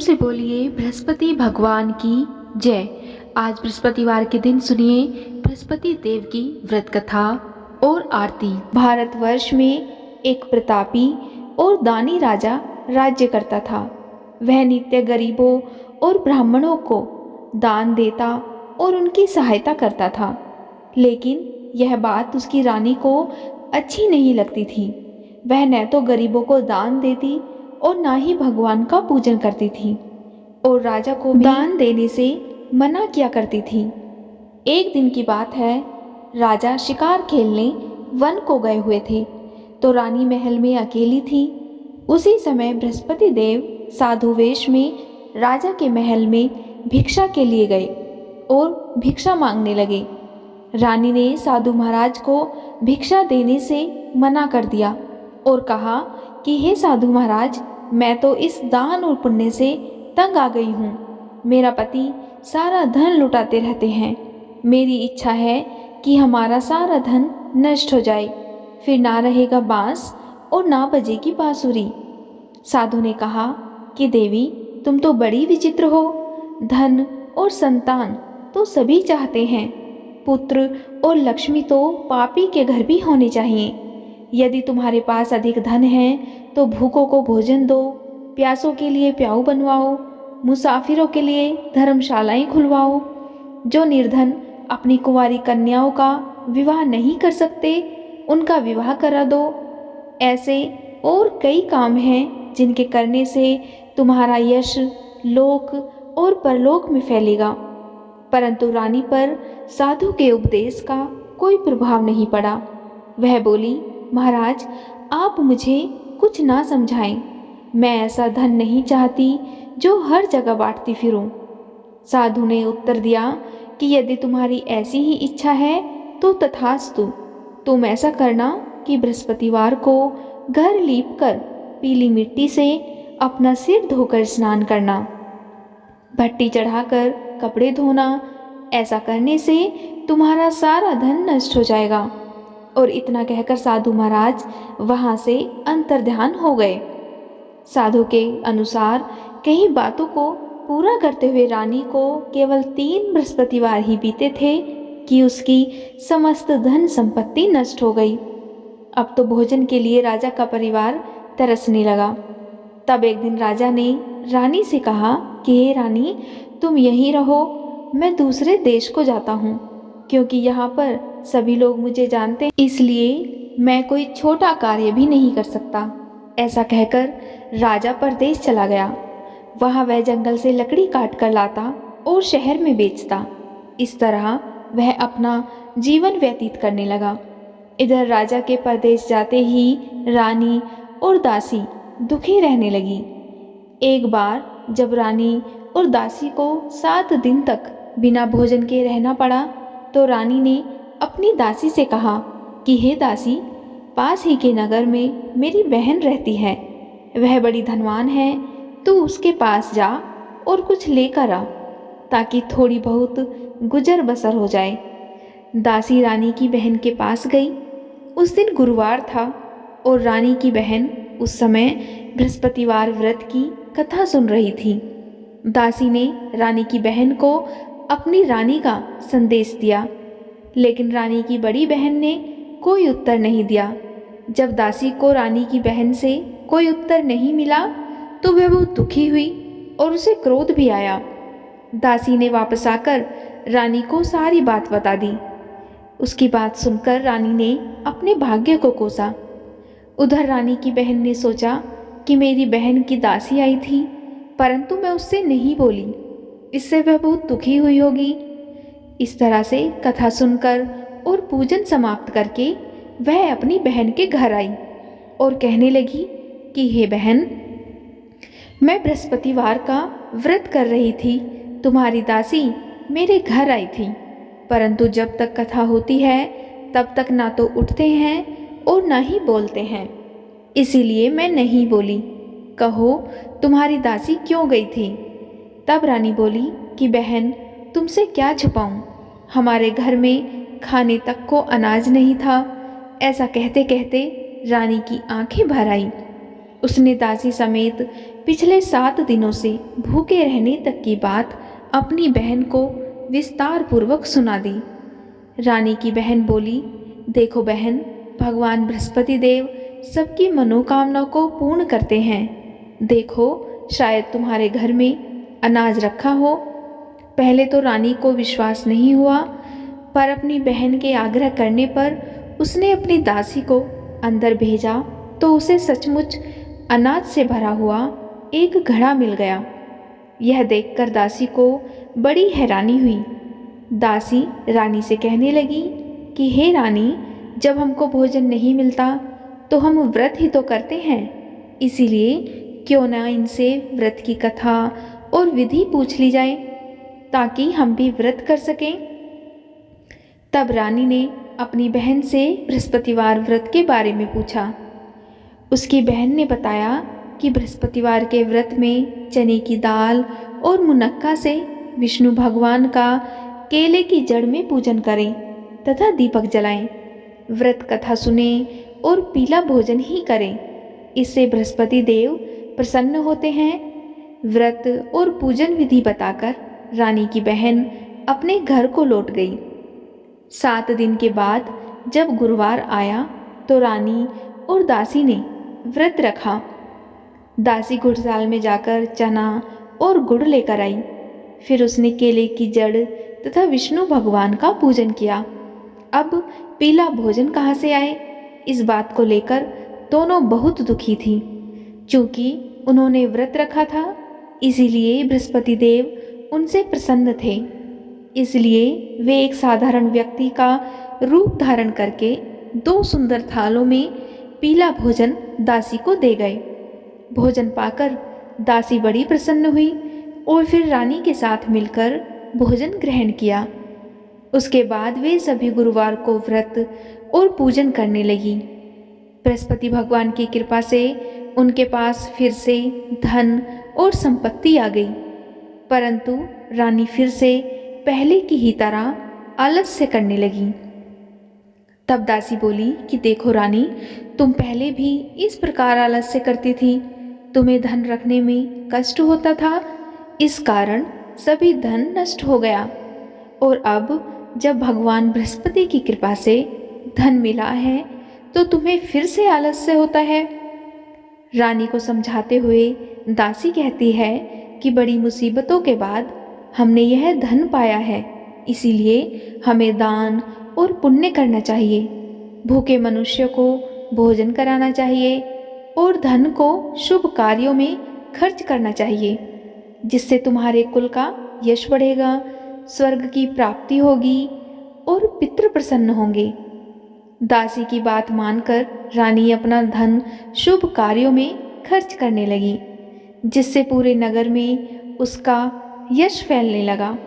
से बोलिए बृहस्पति भगवान की जय। आज बृहस्पतिवार के दिन सुनिए बृहस्पति देव की व्रत कथा और आरती। भारतवर्ष में एक प्रतापी और दानी राजा राज्य करता था। वह नित्य गरीबों और ब्राह्मणों को दान देता और उनकी सहायता करता था, लेकिन यह बात उसकी रानी को अच्छी नहीं लगती थी। वह न तो गरीबों को दान देती और ना ही भगवान का पूजन करती थी, और राजा को भी दान देने से मना किया करती थी। एक दिन की बात है, राजा शिकार खेलने वन को गए हुए थे, तो रानी महल में अकेली थी। उसी समय बृहस्पति देव साधु वेश में राजा के महल में भिक्षा के लिए गए और भिक्षा मांगने लगे। रानी ने साधु महाराज को भिक्षा देने से मना कर दिया और कहा कि हे साधु महाराज, मैं तो इस दान और पुण्य से तंग आ गई हूँ। मेरा पति सारा धन लुटाते रहते हैं। मेरी इच्छा है कि हमारा सारा धन नष्ट हो जाए, फिर ना रहेगा बांस और ना बजेगी बांसुरी। साधु ने कहा कि देवी, तुम तो बड़ी विचित्र हो। धन और संतान तो सभी चाहते हैं, पुत्र और लक्ष्मी तो पापी के घर भी होने चाहिए। यदि तुम्हारे पास अधिक धन है तो भूखों को भोजन दो, प्यासों के लिए प्याऊ बनवाओ, मुसाफिरों के लिए धर्मशालाएं खुलवाओ। जो निर्धन अपनी कुंवारी कन्याओं का विवाह नहीं कर सकते, उनका विवाह करा दो। ऐसे और कई काम हैं जिनके करने से तुम्हारा यश लोक और परलोक में फैलेगा। परंतु रानी पर साधु के उपदेश का कोई प्रभाव नहीं पड़ा। वह बोली, महाराज, आप मुझे कुछ ना समझाएं। मैं ऐसा धन नहीं चाहती जो हर जगह बांटती फिरूं। साधु ने उत्तर दिया कि यदि तुम्हारी ऐसी ही इच्छा है तो तथास्तु। तुम ऐसा करना कि बृहस्पतिवार को घर लीपकर पीली मिट्टी से अपना सिर धोकर स्नान करना, भट्टी चढ़ाकर कपड़े धोना। ऐसा करने से तुम्हारा सारा धन नष्ट हो जाएगा। और इतना कहकर साधु महाराज वहां से अंतर्ध्यान हो गए। साधु के अनुसार कई बातों को पूरा करते हुए रानी को केवल 3 बृहस्पतिवार ही बीते थे कि उसकी समस्त धन संपत्ति नष्ट हो गई। अब तो भोजन के लिए राजा का परिवार तरसने लगा। तब एक दिन राजा ने रानी से कहा कि हे रानी, तुम यहीं रहो, मैं दूसरे देश को जाता हूँ, क्योंकि यहाँ पर सभी लोग मुझे जानते हैं, इसलिए मैं कोई छोटा कार्य भी नहीं कर सकता। ऐसा कहकर राजा परदेश चला गया। वहाँ वह जंगल से लकड़ी काट कर लाता और शहर में बेचता। इस तरह वह अपना जीवन व्यतीत करने लगा। इधर राजा के परदेश जाते ही रानी और दासी दुखी रहने लगी। एक बार जब रानी और दासी को 7 दिन तक बिना भोजन के रहना पड़ा, तो रानी ने अपनी दासी से कहा कि हे दासी, पास ही के नगर में मेरी बहन रहती है। वह बड़ी धनवान है, तू उसके पास जा और कुछ लेकर आ, ताकि थोड़ी बहुत गुजर बसर हो जाए। दासी रानी की बहन के पास गई। उस दिन गुरुवार था और रानी की बहन उस समय बृहस्पतिवार व्रत की कथा सुन रही थी। दासी ने रानी की बहन को अपनी रानी का संदेश दिया, लेकिन रानी की बड़ी बहन ने कोई उत्तर नहीं दिया। जब दासी को रानी की बहन से कोई उत्तर नहीं मिला तो वह बहुत दुखी हुई और उसे क्रोध भी आया। दासी ने वापस आकर रानी को सारी बात बता दी। उसकी बात सुनकर रानी ने अपने भाग्य को कोसा। उधर रानी की बहन ने सोचा कि मेरी बहन की दासी आई थी, परंतु मैं उससे नहीं बोली, इससे वह बहुत दुखी हुई होगी। इस तरह से कथा सुनकर और पूजन समाप्त करके वह अपनी बहन के घर आई और कहने लगी कि हे बहन, मैं बृहस्पतिवार का व्रत कर रही थी। तुम्हारी दासी मेरे घर आई थी, परंतु जब तक कथा होती है तब तक ना तो उठते हैं और ना ही बोलते हैं, इसीलिए मैं नहीं बोली। कहो, तुम्हारी दासी क्यों गई थी? तब रानी बोली कि बहन, तुमसे क्या छुपाऊं, हमारे घर में खाने तक को अनाज नहीं था। ऐसा कहते कहते रानी की आंखें भर आई। उसने दासी समेत पिछले 7 दिनों से भूखे रहने तक की बात अपनी बहन को विस्तार पूर्वक सुना दी। रानी की बहन बोली, देखो बहन, भगवान बृहस्पति देव सबकी मनोकामना को पूर्ण करते हैं। देखो, शायद तुम्हारे घर में अनाज रखा हो। पहले तो रानी को विश्वास नहीं हुआ, पर अपनी बहन के आग्रह करने पर उसने अपनी दासी को अंदर भेजा तो उसे सचमुच अनाज से भरा हुआ एक घड़ा मिल गया। यह देखकर दासी को बड़ी हैरानी हुई। दासी रानी से कहने लगी कि हे रानी, जब हमको भोजन नहीं मिलता तो हम व्रत ही तो करते हैं, इसीलिए क्यों ना इनसे व्रत की कथा और विधि पूछ ली जाए ताकि हम भी व्रत कर सकें। तब रानी ने अपनी बहन से बृहस्पतिवार व्रत के बारे में पूछा। उसकी बहन ने बताया कि बृहस्पतिवार के व्रत में चने की दाल और मुनक्का से विष्णु भगवान का केले की जड़ में पूजन करें तथा दीपक जलाएं, व्रत कथा सुने और पीला भोजन ही करें। इससे बृहस्पति देव प्रसन्न होते हैं। व्रत और पूजन विधि बताकर रानी की बहन अपने घर को लौट गई। 7 दिन के बाद जब गुरुवार आया तो रानी और दासी ने व्रत रखा। दासी गुड़साल में जाकर चना और गुड़ लेकर आई। फिर उसने केले की जड़ तथा विष्णु भगवान का पूजन किया। अब पीला भोजन कहाँ से आए, इस बात को लेकर दोनों बहुत दुखी थी। क्योंकि उन्होंने व्रत रखा था, इसीलिए बृहस्पति देव उनसे प्रसन्न थे। इसलिए वे एक साधारण व्यक्ति का रूप धारण करके 2 सुंदर थालों में पीला भोजन दासी को दे गए। भोजन पाकर दासी बड़ी प्रसन्न हुई और फिर रानी के साथ मिलकर भोजन ग्रहण किया। उसके बाद वे सभी गुरुवार को व्रत और पूजन करने लगी। बृहस्पति भगवान की कृपा से उनके पास फिर से धन और संपत्ति आ गई, परंतु रानी फिर से पहले की ही तरह आलस्य करने लगी। तब दासी बोली कि देखो रानी, तुम पहले भी इस प्रकार आलस्य करती थी। तुम्हें धन रखने में कष्ट होता था, इस कारण सभी धन नष्ट हो गया, और अब जब भगवान बृहस्पति की कृपा से धन मिला है तो तुम्हें फिर से आलस्य होता है। रानी को समझाते हुए दासी कहती है कि बड़ी मुसीबतों के बाद हमने यह धन पाया है, इसीलिए हमें दान और पुण्य करना चाहिए। भूखे मनुष्य को भोजन कराना चाहिए और धन को शुभ कार्यों में खर्च करना चाहिए, जिससे तुम्हारे कुल का यश बढ़ेगा, स्वर्ग की प्राप्ति होगी और पितृ प्रसन्न होंगे। दासी की बात मानकर रानी अपना धन शुभ कार्यों में खर्च करने लगी, जिससे पूरे नगर में उसका यश फैलने लगा।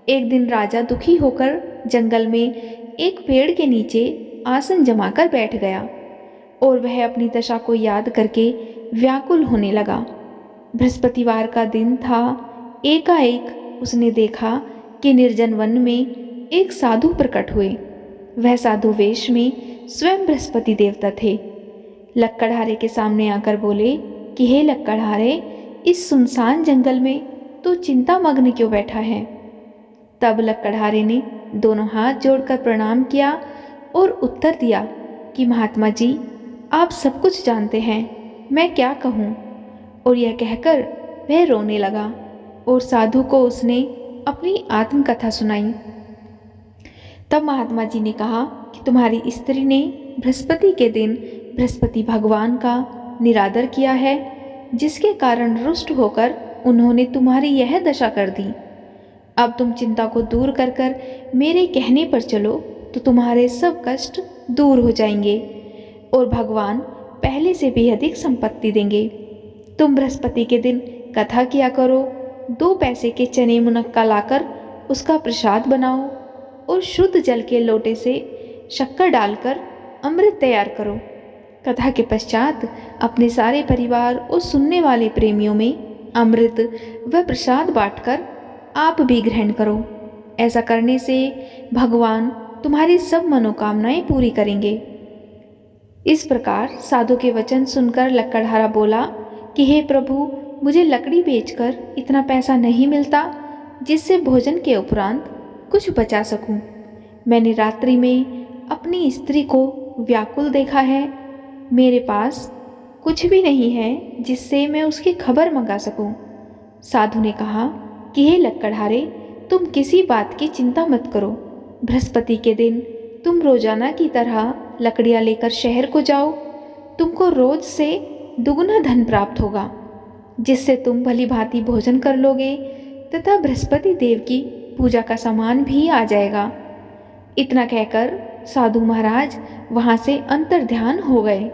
एक दिन राजा दुखी होकर जंगल में एक पेड़ के नीचे आसन जमाकर बैठ गया और वह अपनी दशा को याद करके व्याकुल होने लगा। बृहस्पतिवार का दिन था। एकाएक उसने देखा कि निर्जन वन में एक साधु प्रकट हुए। वह साधु वेश में स्वयं बृहस्पति देवता थे। लक्कड़हारे के सामने आकर बोले कि हे लक्कड़हारे, इस सुनसान जंगल में तू चिंतामग्न क्यों बैठा है। तब लक्कड़हारे ने दोनों हाथ जोड़कर प्रणाम किया और उत्तर दिया कि महात्मा जी, आप सब कुछ जानते हैं, मैं क्या कहूँ। और यह कहकर वह रोने लगा और साधु को उसने अपनी आत्मकथा सुनाई। तब महात्मा जी ने कहा कि तुम्हारी स्त्री ने बृहस्पति के दिन बृहस्पति भगवान का निरादर किया है, जिसके कारण रुष्ट होकर उन्होंने तुम्हारी यह दशा कर दी। अब तुम चिंता को दूर कर कर मेरे कहने पर चलो तो तुम्हारे सब कष्ट दूर हो जाएंगे और भगवान पहले से भी अधिक संपत्ति देंगे। तुम बृहस्पति के दिन कथा किया करो, 2 पैसे के चने मुनक्का लाकर उसका प्रसाद बनाओ और शुद्ध जल के लोटे से शक्कर डालकर अमृत तैयार करो। कथा के पश्चात अपने सारे परिवार और सुनने वाले प्रेमियों में अमृत व प्रसाद बांटकर आप भी ग्रहण करो। ऐसा करने से भगवान तुम्हारी सब मनोकामनाएं पूरी करेंगे। इस प्रकार साधु के वचन सुनकर लक्कड़हारा बोला कि हे प्रभु, मुझे लकड़ी बेचकर इतना पैसा नहीं मिलता जिससे भोजन के उपरांत कुछ बचा सकूं। मैंने रात्रि में अपनी स्त्री को व्याकुल देखा है। मेरे पास कुछ भी नहीं है जिससे मैं उसकी खबर मंगा सकूं। साधु ने कहा कि हे लक्कड़हारे, तुम किसी बात की चिंता मत करो। बृहस्पति के दिन तुम रोजाना की तरह लकड़ियाँ लेकर शहर को जाओ। तुमको रोज से दुगुना धन प्राप्त होगा, जिससे तुम भली भांति भोजन कर लोगे तथा बृहस्पति देव की पूजा का सामान भी आ जाएगा। इतना कहकर साधु महाराज वहाँ से अंतर्ध्यान हो गए।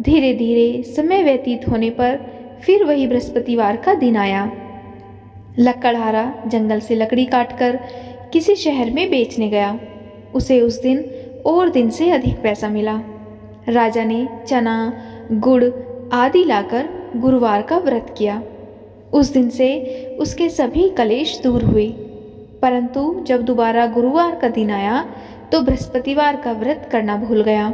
धीरे धीरे समय व्यतीत होने पर फिर वही बृहस्पतिवार का दिन आया। लक्कड़हारा जंगल से लकड़ी काटकर किसी शहर में बेचने गया। उसे उस दिन और दिन से अधिक पैसा मिला। राजा ने चना, गुड़ आदि लाकर गुरुवार का व्रत किया। उस दिन से उसके सभी कलेश दूर हुए। परंतु जब दोबारा गुरुवार का दिन आया तो बृहस्पतिवार का व्रत करना भूल गया।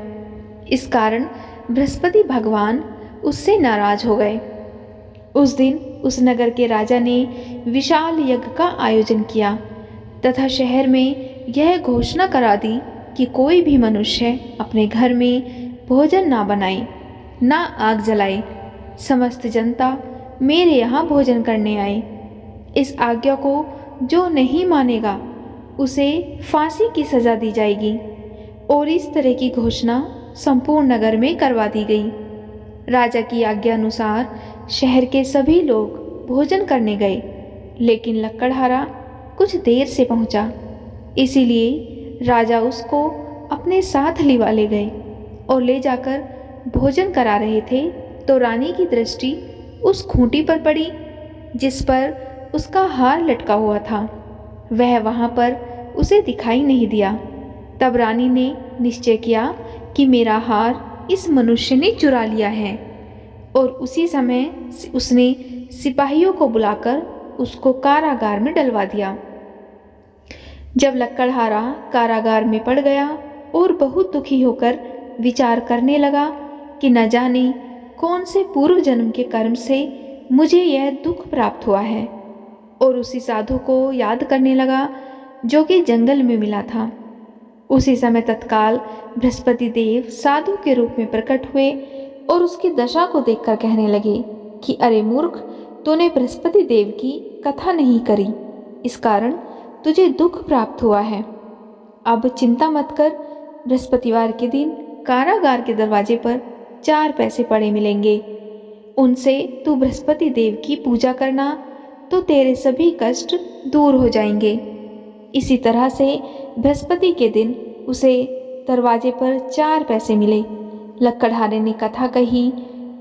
इस कारण बृहस्पति भगवान उससे नाराज हो गए। उस दिन उस नगर के राजा ने विशाल यज्ञ का आयोजन किया तथा शहर में यह घोषणा करा दी कि कोई भी मनुष्य अपने घर में भोजन ना बनाए, ना आग जलाए। समस्त जनता मेरे यहाँ भोजन करने आए। इस आज्ञा को जो नहीं मानेगा उसे फांसी की सजा दी जाएगी। और इस तरह की घोषणा संपूर्ण नगर में करवा दी गई। राजा की आज्ञा अनुसार शहर के सभी लोग भोजन करने गए, लेकिन लक्कड़हारा कुछ देर से पहुंचा। इसीलिए राजा उसको अपने साथ लिवा ले गए और ले जाकर भोजन करा रहे थे तो रानी की दृष्टि उस खूंटी पर पड़ी जिस पर उसका हार लटका हुआ था। वह वहाँ पर उसे दिखाई नहीं दिया। तब रानी ने निश्चय किया कि मेरा हार इस मनुष्य ने चुरा लिया है, और उसी समय उसने सिपाहियों को बुलाकर उसको कारागार में डलवा दिया। जब लक्कड़हारा कारागार में पड़ गया और बहुत दुखी होकर विचार करने लगा कि न जाने कौन से पूर्व जन्म के कर्म से मुझे यह दुख प्राप्त हुआ है, और उसी साधु को याद करने लगा जो कि जंगल में मिला था। उसी समय तत्काल बृहस्पति देव साधु के रूप में प्रकट हुए और उसकी दशा को देखकर कहने लगे कि अरे मूर्ख, तूने बृहस्पति देव की कथा नहीं करी, इस कारण तुझे दुख प्राप्त हुआ है। अब चिंता मत कर, बृहस्पतिवार के दिन कारागार के दरवाजे पर 4 पैसे पड़े मिलेंगे। उनसे तू बृहस्पति देव की पूजा करना तो तेरे सभी कष्ट दूर हो जाएंगे। इसी तरह से बृहस्पति के दिन उसे दरवाजे पर 4 पैसे मिले। लक्कड़हारे ने कथा कही।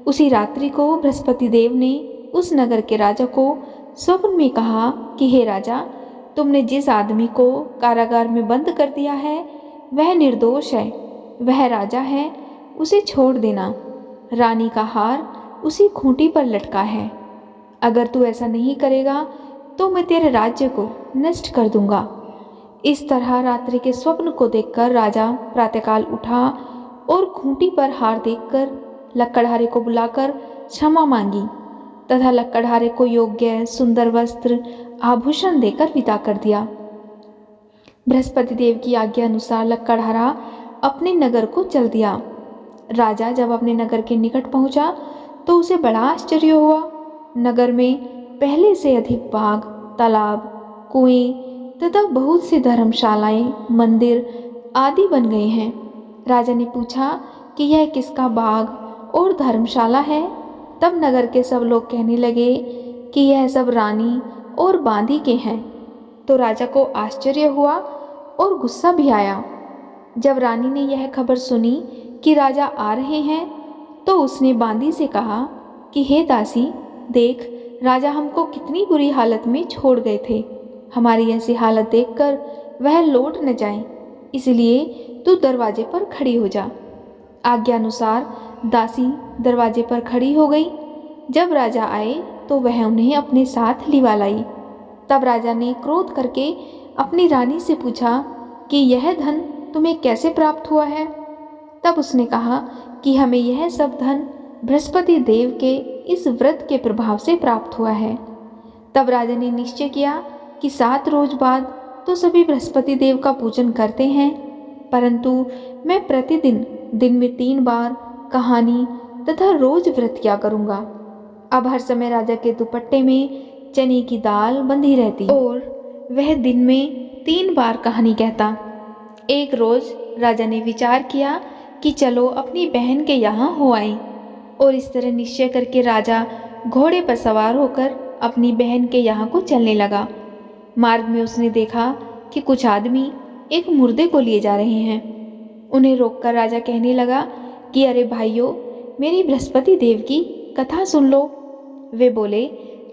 उसी रात्रि को बृहस्पति देव ने उस नगर के राजा को स्वप्न में कहा कि हे राजा, तुमने जिस आदमी को कारागार में बंद कर दिया है वह निर्दोष है, वह राजा है, उसे छोड़ देना। रानी का हार उसी खूंटी पर लटका है। अगर तू ऐसा नहीं करेगा तो मैं तेरे राज्य को नष्ट कर दूंगा। इस तरह रात्रि के स्वप्न को देखकर राजा प्रातःकाल उठा और खूंटी पर हार देखकर लक्कड़हारे को बुलाकर क्षमा मांगी तथा लक्कड़हारे को योग्य सुंदर वस्त्र आभूषण देकर विदा कर दिया। बृहस्पति देव की आज्ञा अनुसार लक्कड़हारा अपने नगर को चल दिया। राजा जब अपने नगर के निकट पहुंचा तो उसे बड़ा आश्चर्य हुआ। नगर में पहले से अधिक बाग, तालाब, कुएं तथा बहुत सी धर्मशालाएं, मंदिर आदि बन गए हैं। राजा ने पूछा कि यह किसका बाग और धर्मशाला है। तब नगर के सब लोग कहने लगे कि यह सब रानी और बांदी के हैं। तो राजा को आश्चर्य हुआ और गुस्सा भी आया। जब रानी ने यह खबर सुनी कि राजा आ रहे हैं तो उसने बांदी से कहा कि हे दासी, देख, राजा हमको कितनी बुरी हालत में छोड़ गए थे। हमारी ऐसी हालत देखकर वह लौट न जाए, इसलिए तू दरवाजे पर खड़ी हो जा। आज्ञा अनुसार दासी दरवाजे पर खड़ी हो गई। जब राजा आए तो वह उन्हें अपने साथ लिवा लाई। तब राजा ने क्रोध करके अपनी रानी से पूछा कि यह धन तुम्हें कैसे प्राप्त हुआ है। तब उसने कहा कि हमें यह सब धन बृहस्पति देव के इस व्रत के प्रभाव से प्राप्त हुआ है। तब राजा ने निश्चय किया कि 7 रोज बाद तो सभी बृहस्पति देव का पूजन करते हैं, परंतु मैं प्रतिदिन दिन में 3 बार कहानी तथा रोज व्रत किया करूँगा। अब हर समय राजा के दुपट्टे में चने की दाल बंधी रहती और वह दिन में 3 बार कहानी कहता। एक रोज राजा ने विचार किया कि चलो अपनी बहन के यहाँ हो आए, और इस तरह निश्चय करके राजा घोड़े पर सवार होकर अपनी बहन के यहाँ को चलने लगा। मार्ग में उसने देखा कि कुछ आदमी एक मुर्दे को लिए जा रहे हैं। उन्हें रोककर राजा कहने लगा कि अरे भाइयों, मेरी बृहस्पति देव की कथा सुन लो। वे बोले,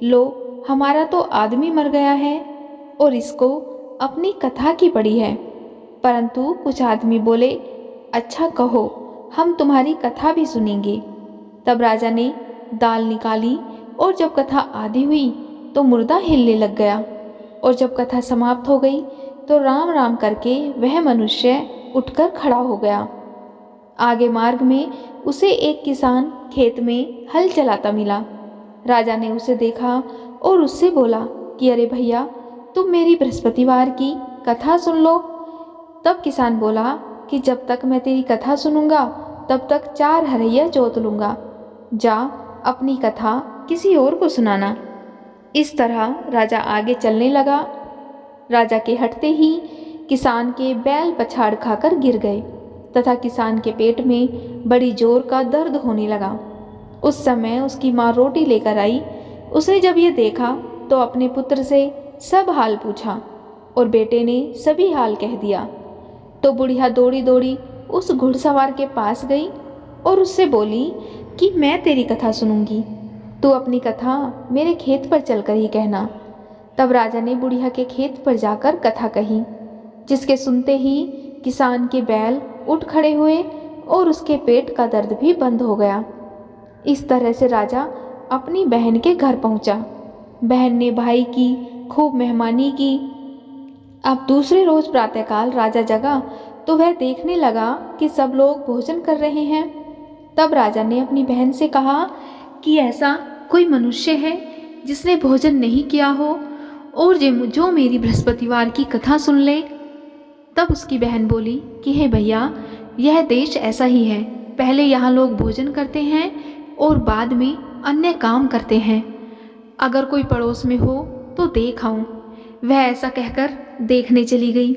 लो हमारा तो आदमी मर गया है और इसको अपनी कथा की पड़ी है। परंतु कुछ आदमी बोले, अच्छा कहो, हम तुम्हारी कथा भी सुनेंगे। तब राजा ने दाल निकाली और जब कथा आधी हुई तो मुर्दा हिलने लग गया, और जब कथा समाप्त हो गई तो राम राम करके वह मनुष्य उठकर खड़ा हो गया। आगे मार्ग में उसे एक किसान खेत में हल चलाता मिला। राजा ने उसे देखा और उससे बोला कि अरे भैया, तुम मेरी बृहस्पतिवार की कथा सुन लो। तब किसान बोला कि जब तक मैं तेरी कथा सुनूंगा तब तक 4 हरैया जोत लूँगा। जा अपनी कथा किसी और को सुनाना। इस तरह राजा आगे चलने लगा। राजा के हटते ही किसान के बैल पछाड़ खाकर गिर गए तथा किसान के पेट में बड़ी जोर का दर्द होने लगा। उस समय उसकी माँ रोटी लेकर आई। उसने जब ये देखा तो अपने पुत्र से सब हाल पूछा और बेटे ने सभी हाल कह दिया। तो बुढ़िया दौड़ी दौड़ी उस घुड़सवार के पास गई और उससे बोली कि मैं तेरी कथा सुनूंगी, तू अपनी कथा मेरे खेत पर चलकर ही कहना। तब राजा ने बुढ़िया के खेत पर जाकर कथा कही, जिसके सुनते ही किसान के बैल उठ खड़े हुए और उसके पेट का दर्द भी बंद हो गया। इस तरह से राजा अपनी बहन के घर पहुंचा। बहन ने भाई की खूब मेहमानी की। अब दूसरे रोज प्रातःकाल राजा जगा तो वह देखने लगा कि सब लोग भोजन कर रहे हैं। तब राजा ने अपनी बहन से कहा कि ऐसा कोई मनुष्य है जिसने भोजन नहीं किया हो और जो मेरी बृहस्पतिवार की कथा सुन ले। तब उसकी बहन बोली कि हे भैया, यह देश ऐसा ही है, पहले यहाँ लोग भोजन करते हैं और बाद में अन्य काम करते हैं। अगर कोई पड़ोस में हो तो देख आऊं। वह ऐसा कहकर देखने चली गई,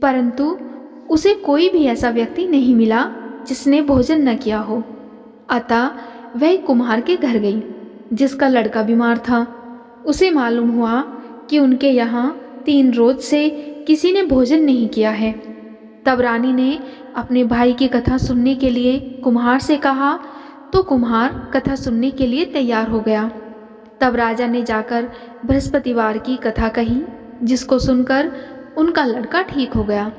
परंतु उसे कोई भी ऐसा व्यक्ति नहीं मिला जिसने भोजन न किया हो। अतः वह कुम्हार के घर गई जिसका लड़का बीमार था। उसे मालूम हुआ कि उनके यहाँ 3 रोज से किसी ने भोजन नहीं किया है। तब रानी ने अपने भाई की कथा सुनने के लिए कुम्हार से कहा तो कुम्हार कथा सुनने के लिए तैयार हो गया। तब राजा ने जाकर बृहस्पतिवार की कथा कही, जिसको सुनकर उनका लड़का ठीक हो गया।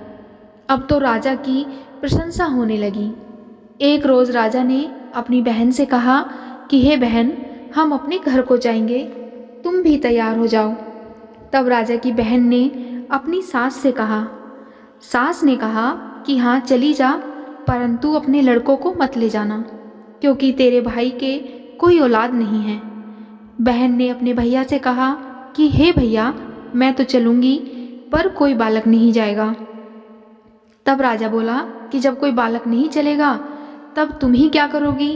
अब तो राजा की प्रशंसा होने लगी। एक रोज़ राजा ने अपनी बहन से कहा कि हे बहन, हम अपने घर को जाएंगे, तुम भी तैयार हो जाओ। तब राजा की बहन ने अपनी सास से कहा। सास ने कहा कि हाँ चली जा, परंतु अपने लड़कों को मत ले जाना, क्योंकि तेरे भाई के कोई औलाद नहीं है। बहन ने अपने भैया से कहा कि हे भैया, मैं तो चलूँगी, पर कोई बालक नहीं जाएगा। तब राजा बोला कि जब कोई बालक नहीं चलेगा तब तुम ही क्या करोगी।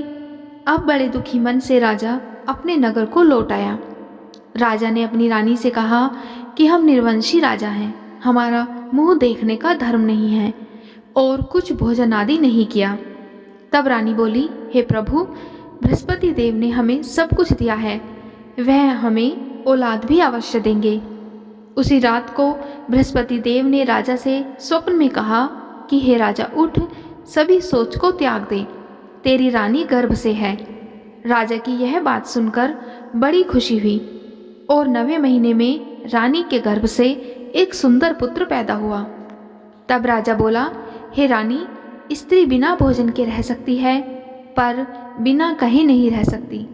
अब बड़े दुखी मन से राजा अपने नगर को लौट आया। राजा ने अपनी रानी से कहा कि हम निर्वंशी राजा हैं, हमारा मुंह देखने का धर्म नहीं है और कुछ भोजन आदि नहीं किया। तब रानी बोली, हे प्रभु, बृहस्पति देव ने हमें सब कुछ दिया है, वह हमें औलाद भी अवश्य देंगे। उसी रात को बृहस्पति देव ने राजा से स्वप्न में कहा कि हे राजा, उठ, सभी सोच को त्याग दे, तेरी रानी गर्भ से है। राजा की यह बात सुनकर बड़ी खुशी हुई और 9वें महीने में रानी के गर्भ से एक सुंदर पुत्र पैदा हुआ। तब राजा बोला, हे रानी, स्त्री बिना भोजन के रह सकती है, पर बिना कहे नहीं रह सकती।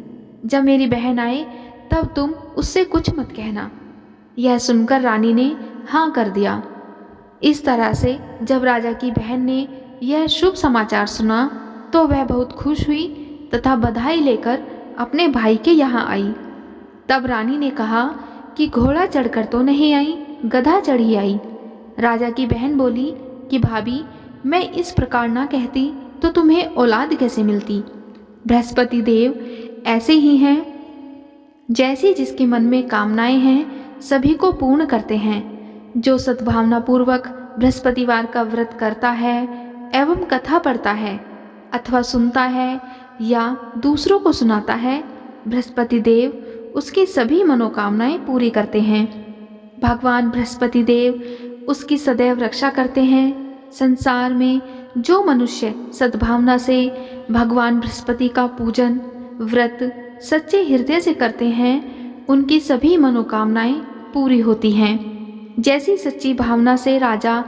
जब मेरी बहन आए तब तुम उससे कुछ मत कहना। यह सुनकर रानी ने हाँ कर दिया। इस तरह से जब राजा की बहन ने यह शुभ समाचार सुना तो वह बहुत खुश हुई तथा बधाई लेकर अपने भाई के यहाँ आई। तब रानी ने कहा कि घोड़ा चढ़कर तो नहीं आई, गधा चढ़ी आई। राजा की बहन बोली कि भाभी, मैं इस प्रकार ना कहती तो तुम्हें औलाद कैसे मिलती। बृहस्पति देव ऐसे ही हैं, जैसी जिसके मन में कामनाएं हैं सभी को पूर्ण करते हैं। जो सद्भावना पूर्वक बृहस्पतिवार का व्रत करता है एवं कथा पढ़ता है अथवा सुनता है या दूसरों को सुनाता है, बृहस्पति देव उसकी सभी मनोकामनाएं पूरी करते हैं। भगवान बृहस्पति देव उसकी सदैव रक्षा करते हैं। संसार में जो मनुष्य सद्भावना से भगवान बृहस्पति का पूजन व्रत सच्चे हृदय से करते हैं, उनकी सभी मनोकामनाएं पूरी होती हैं। जैसी सच्ची भावना से राजा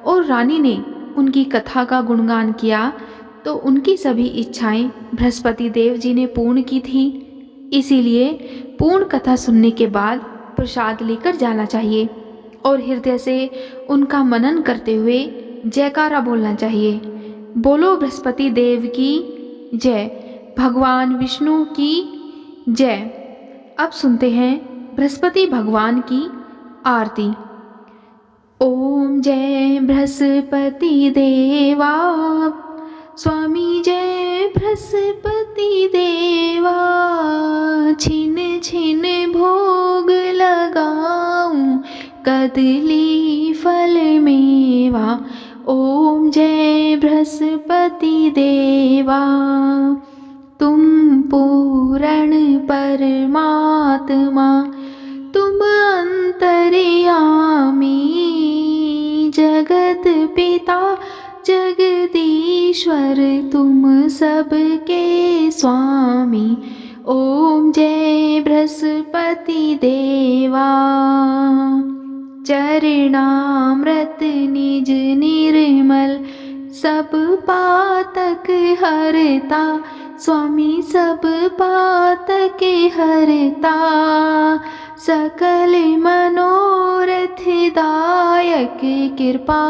और रानी ने उनकी कथा का गुणगान किया तो उनकी सभी इच्छाएं बृहस्पति देव जी ने पूर्ण की थी। इसीलिए पूर्ण कथा सुनने के बाद प्रसाद लेकर जाना चाहिए और हृदय से उनका मनन करते हुए जयकारा बोलना चाहिए। बोलो बृहस्पति देव की जय, भगवान विष्णु की जय। अब सुनते हैं बृहस्पति भगवान की आरती। ओम जय बृहस्पति देवा, स्वामी जय बृहस्पति देवा। छिन छिन भोग लगाऊं, कदली फल मेवा। ओम जय बृहस्पति देवा, तुम पूर्ण परमात्मा, तुम अंतर्यामी। जगत पिता जगदीश्वर, तुम सबके स्वामी। ओम जय बृहस्पति देवा, चरणामृत निज निर्मल, सब पातक हरता। स्वामी सब पातक हरता, सकल मनोरथ दायक। कृपा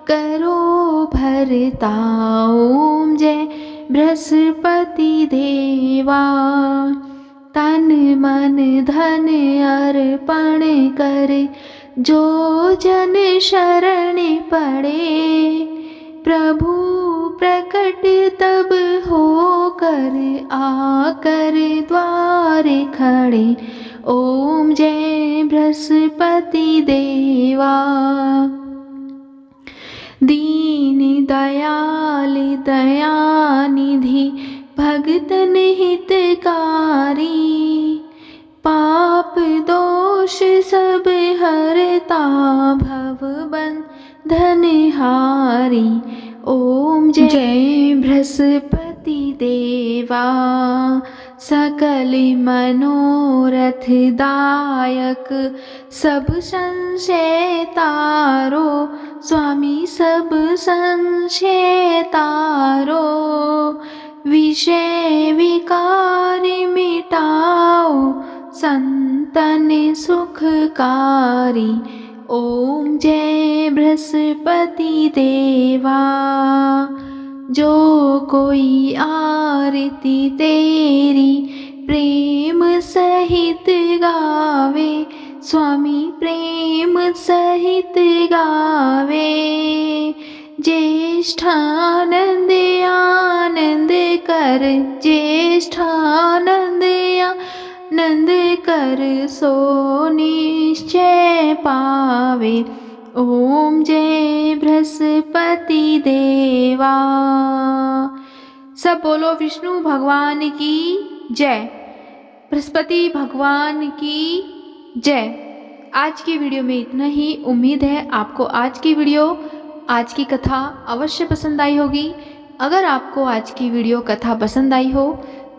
करो भरता। ओम जय बृहस्पति देवा, तन मन धन अर्पण कर, जो जन शरण पड़े। प्रभु प्रकट तब होकर, आकर द्वार खड़े। ओम जय बृहस्पति देवा, दीन दयाल दयानिधि, भगतन हितकारी। पाप दोष सब हरता, भव बंधन हारी। ओम जय बृहस्पति देवा, सकल मनोरथ दायक। सब संशय तारो, स्वामी सब संशय तारो। विषय विकार मिटाओ, संतन सुखकारी। ओम जय बृहस्पति देवा, जो कोई आरती तेरी प्रेम सहित गावे। स्वामी प्रेम सहित गावे। ज्येष्ठानंद आनंद कर, ज्येष्ठानंद आनंद कर, सो निश्चय पावे। ओम जय बृहस्पति देवा। सब बोलो विष्णु भगवान की जय, बृहस्पति भगवान की जय। आज की वीडियो में इतना ही। उम्मीद है आपको आज की वीडियो, आज की कथा अवश्य पसंद आई होगी। अगर आपको आज की वीडियो कथा पसंद आई हो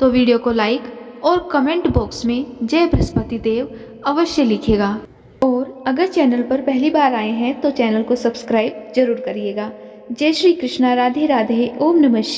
तो वीडियो को लाइक और कमेंट बॉक्स में जय बृहस्पति देव अवश्य लिखिएगा। और अगर चैनल पर पहली बार आए हैं तो चैनल को सब्सक्राइब जरूर करिएगा। जय श्री कृष्णा, राधे राधे, ओम नमः शिवाय।